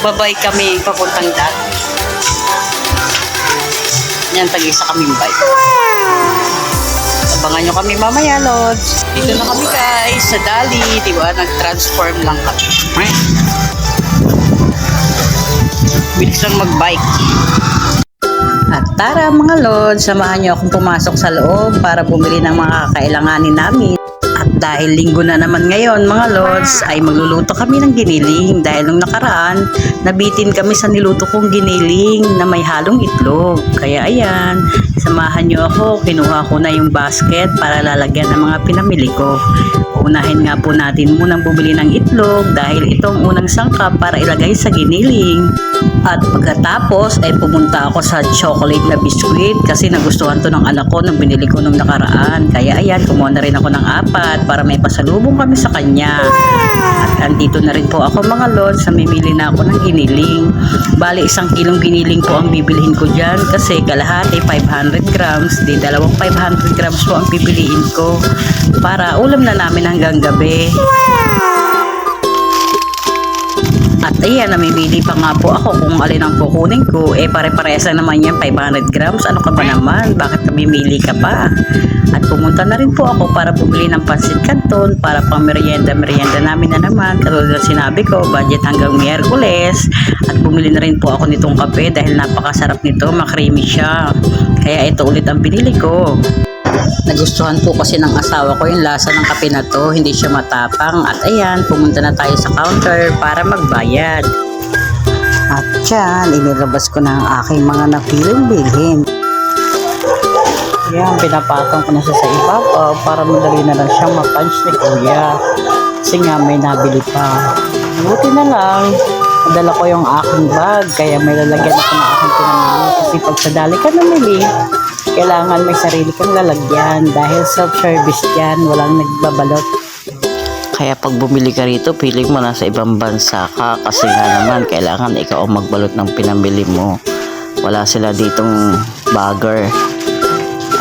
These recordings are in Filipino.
Magbabay kami papuntang daan. Yan, tag-isa kaming bike. Abangan nyo kami mamaya, Lods. Dito na kami guys, sa Dali. Diba? Nag-transform lang kami. Bilis lang mag-bike. At tara mga Lods, samahan nyo akong pumasok sa loob para bumili ng mga kakailanganin namin. At dahil linggo na naman ngayon mga Lods, ay magluluto kami ng giniling. Dahil nung nakaraan, nabitin kami sa niluto kong giniling na may halong itlog. Kaya ayan, samahan nyo ako, kinuha ko na yung basket para lalagyan ng mga pinamili ko. Unahin nga po natin munang bumili ng itlog dahil ito ang unang sangkap para ilagay sa giniling. At pagkatapos ay pumunta ako sa chocolate na biskuit kasi nagustuhan to ng anak ko nung binili ko nung nakaraan. Kaya ayan, kumuha na rin ako ng 4 para may pasalubong kami sa kanya. At andito na rin po ako mga Lods, namimili na ako ng giniling. Bali 1 kilong giniling po ang bibilihin ko dyan kasi kalahati 500 grams, di dalawang 500 grams po ang pipiliin ko para ulam na namin hanggang gabi. At ayan, namimili pa nga po ako kung alin ang kukunin ko. Pare-parehas lang naman yan, 500 grams. Ano ka ba naman? Bakit namimili ka pa? At pumunta na rin po ako para bumili ng pansit canton para pang merienda namin na naman. Katulad na sinabi ko, budget hanggang Miyerkules. At bumili na rin po ako nitong kape dahil napakasarap nito, makrimi siya. Kaya ito ulit ang pinili ko. Nagustuhan po kasi ng asawa ko yung lasa ng kape na to, hindi siya matapang. At ayan, pumunta na tayo sa counter para magbayad. At dyan, inilabas ko na ang aking mga napiling bilhin. Ayan, pinapatong ko na siya sa ibabaw para madali na lang siyang mapunch ni Kuya. Kasi nga may nabili pa. Buti na lang, nadala ko yung aking bag, kaya may lalagyan ako ng aking pinamili. Kasi pag sa Dali ka namili, kailangan may sarili kang lalagyan dahil self-service yan, walang nagbabalot. Kaya pag bumili ka rito, piling mo na sa ibang bansa ka kasi nga naman kailangan ikaw ang magbalot ng pinamili mo. Wala sila ditong bagger.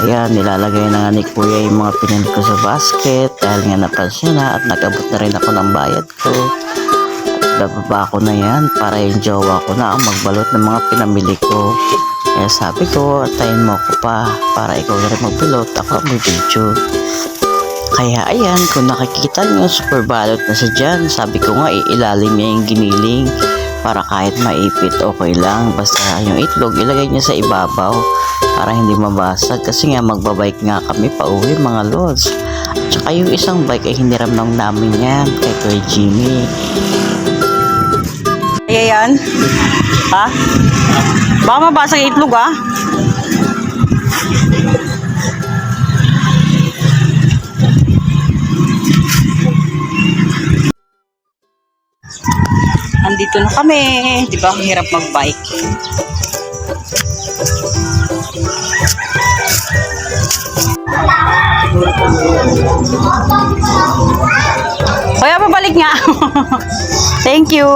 Ayan, nilalagay na nga ni Kuya yung mga pinamili ko sa basket dahil nga napansin na at nag-abot na rin ako ng bayad ko. At bababa ko na yan para yung jowa ko na ang magbalot ng mga pinamili ko. Kaya sabi ko, atayin mo ako pa para ikaw na rin magpilot, ako ang mag-video. Kaya ayan, kung nakikita nyo, super balot na siya dyan. Sabi ko nga, ilalim niya yung giniling para kahit maipit, okay lang. Basta yung itlog, ilagay niya sa ibabaw para hindi mabasag. Kasi nga, magbabike nga kami pa uwi mga Lods. At saka yung isang bike ay hiniram lang namin yan kay Kuya Jimmy. Ayan, ha? Baka mabasag yung itlog, ha? Andito na kami. Di ba, ang hirap mag-bike. Kaya pabalik nga. Thank you.